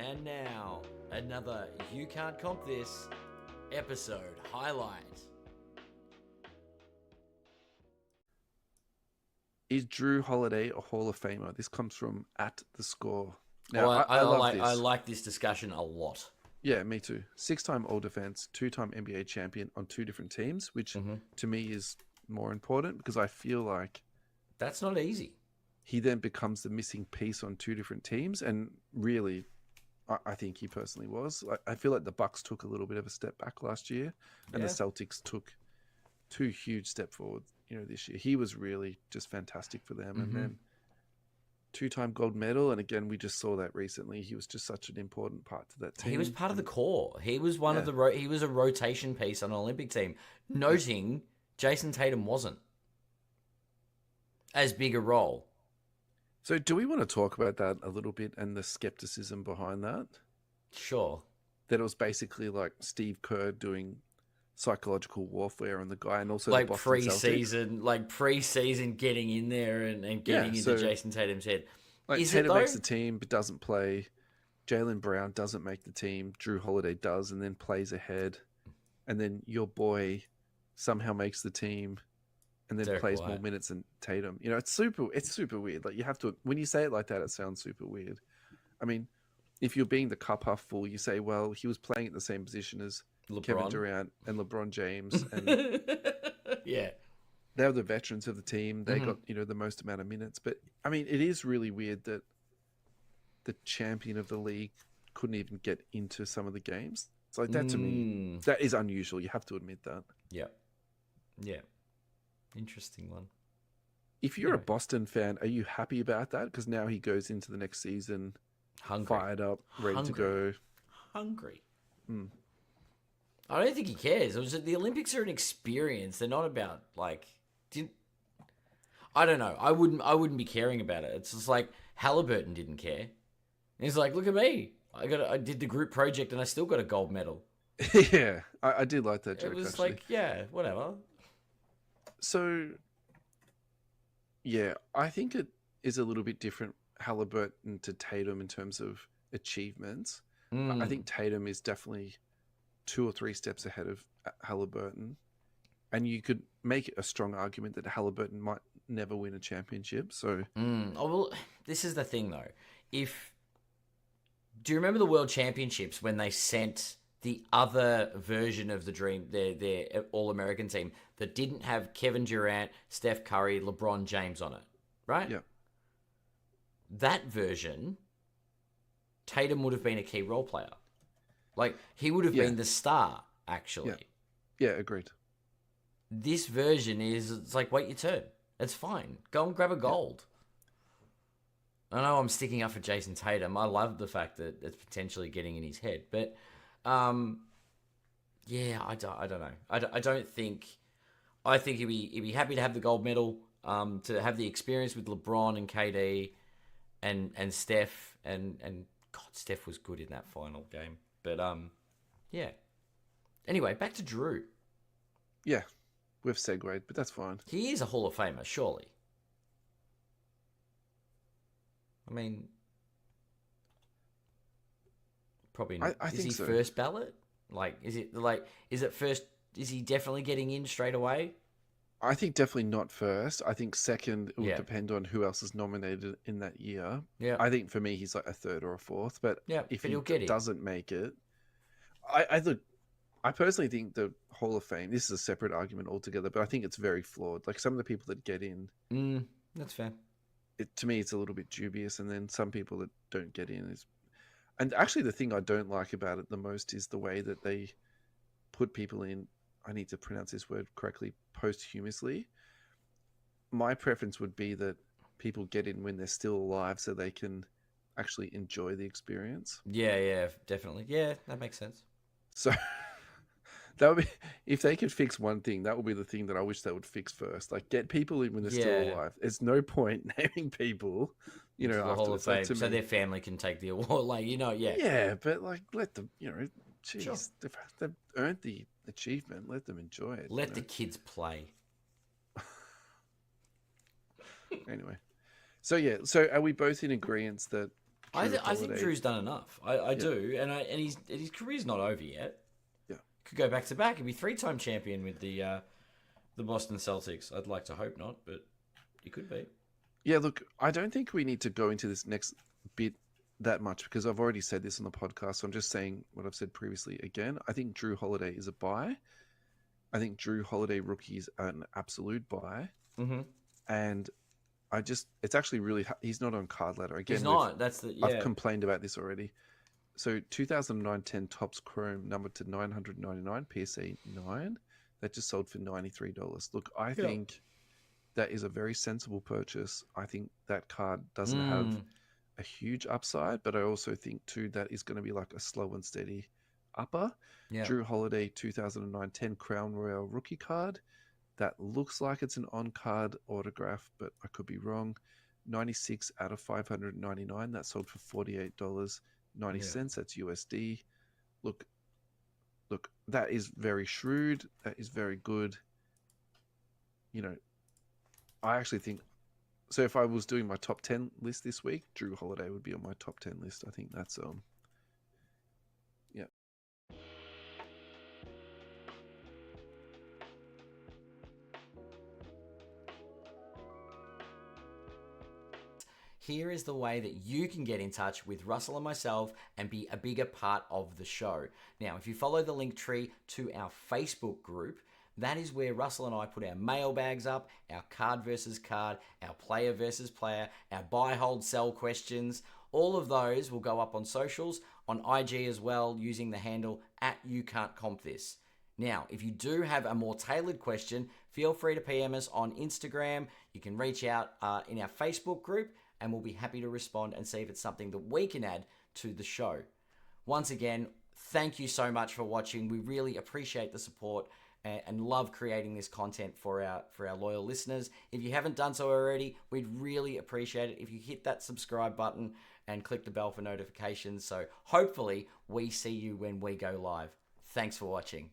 And now, another You Can't Comp This episode highlight. Is Jrue Holiday a Hall of Famer? This comes from @thescore. Oh, Now, I love this. I like this discussion a lot. Yeah, me too. 6-time All Defense, 2-time NBA champion on 2 different teams, which to me is more important because I feel like That's not easy. he then becomes the missing piece on 2 different teams. And really, I think he personally was. I feel like the Bucks took a little bit of a step back last year, and the Celtics took 2 huge step forward, this year. He was really just fantastic for them. And then 2-time gold medal. And again, we just saw that recently. He was just such an important part to that team. He was part of the core. He was one of the he was a rotation piece on an Olympic team. Noting Jason Tatum wasn't as big a role. So do we want to talk about that a little bit and the skepticism behind that? Sure. That it was basically like Steve Kerr doing psychological warfare on the guy, and also like the Boston Celtics. Pre-season getting in there and getting into Jason Tatum's head. Like Tatum makes the team but doesn't play. Jaylen Brown doesn't make the team. Jrue Holiday does and then plays ahead. And then your boy somehow makes the team and then Derek plays White. more minutes than Tatum. It's super weird. Like, you have to, when you say it like that, it sounds super weird. I mean, if you're being the cup half full, you say, well, he was playing at the same position as Kevin Durant and LeBron James, and yeah, they're the veterans of the team. They got the most amount of minutes. But I mean, it is really weird that the champion of the league couldn't even get into some of the games. It's like that to me. That is unusual. You have to admit that. Yeah. Interesting one. If you're a Boston fan, are you happy about that? Because now he goes into the next season fired up, ready to go. Hungry. I don't think he cares. The Olympics are an experience. They're not about I don't know. I wouldn't be caring about it. It's just like Halliburton didn't care. He's like, look at me. I did the group project and I still got a gold medal. Yeah, I did like that joke. It was actually. like, yeah, whatever. So, yeah, I think it is a little bit different, Halliburton to Tatum, in terms of achievements. I think Tatum is definitely 2 or 3 steps ahead of Halliburton. And you could make a strong argument that Halliburton might never win a championship. So, Oh, well, this is the thing, though. Do you remember the World Championships when they sent the other version of the Dream, their All-American team, that didn't have Kevin Durant, Steph Curry, LeBron James on it, right? Yeah. That version, Tatum would have been a key role player. Like, he would have been the star, actually. Yeah, agreed. This version it's like, wait your turn. It's fine. Go and grab a gold. I know I'm sticking up for Jason Tatum. I love the fact that it's potentially getting in his head. But, I don't know. I don't think... I think he'd be happy to have the gold medal, to have the experience with LeBron and KD and Steph. And God, Steph was good in that final game. But, yeah. Anyway, back to Jrue. Yeah, we've segued, but that's fine. He is a Hall of Famer, surely. I mean, probably not. I think he so. First ballot? Is it first? Is he definitely getting in straight away? I think definitely not first. I think second, it would depend on who else is nominated in that year. Yeah. I think for me, he's like a third or a fourth. But if he doesn't make it, I personally think the Hall of Fame, this is a separate argument altogether, but I think it's very flawed. Like, some of the people that get in, that's fair. To me, it's a little bit dubious. And then some people that don't get in and actually the thing I don't like about it the most is the way that they put people in. I need to pronounce this word correctly, posthumously. My preference would be that people get in when they're still alive so they can actually enjoy the experience. Yeah, definitely. Yeah, that makes sense. So that would be, if they could fix one thing, that would be the thing that I wish they would fix first. Like, get people in when they're still alive. There's no point naming people, after the Hall of Fame, so their family can take the award. Yeah, but let them, jeez, Sure. they've earned the achievement. Let them enjoy it. Let the kids play. Anyway, so are we both in agreement that Jrue I think Holiday. Drew's done enough. I Yeah, do, and his career's not over yet. yeah, Could go back to back. He'd be 3-time champion with the Boston Celtics. I'd like to hope not, but he could be. yeah. Look, I don't think we need to go into this next bit that much because I've already said this on the podcast. So I'm just saying what I've said previously again. I think Jrue Holiday is a buy. I think Jrue Holiday rookies are an absolute buy, Mm-hmm. and it's actually really he's not on card ladder He's again. not. I've complained about this already. So 2009-10 Topps Chrome numbered to 999 PSA 9 that just sold for $93. Look, I Yeah. think that is a very sensible purchase. I think that card doesn't have Mm. a huge upside, but I also think too that is going to be like a slow and steady upper. Yeah. Jrue Holiday 2009-10 Crown Royale rookie card. That looks like it's an on-card autograph, but I could be wrong. 96 out of 599. That sold for $48.90. That's USD. Look, that is very shrewd. That is very good. You know, I actually think so. If I was doing my top 10 list this week, Jrue Holiday would be on my top 10 list. I think that's yeah. Here is the way that you can get in touch with Russell and myself and be a bigger part of the show. Now, if you follow the link tree to our Facebook group, that is where Russell and I put our mailbags up, our card versus card, our player versus player, our buy, hold, sell questions. All of those will go up on socials, on IG as well, using the handle @YouCan'tCompThis. Now, if you do have a more tailored question, feel free to PM us on Instagram. You can reach out in our Facebook group, and we'll be happy to respond and see if it's something that we can add to the show. Once again, thank you so much for watching. We really appreciate the support and love creating this content for our loyal listeners. If you haven't done so already, we'd really appreciate it if you hit that subscribe button and click the bell for notifications. So hopefully we see you when we go live. Thanks for watching.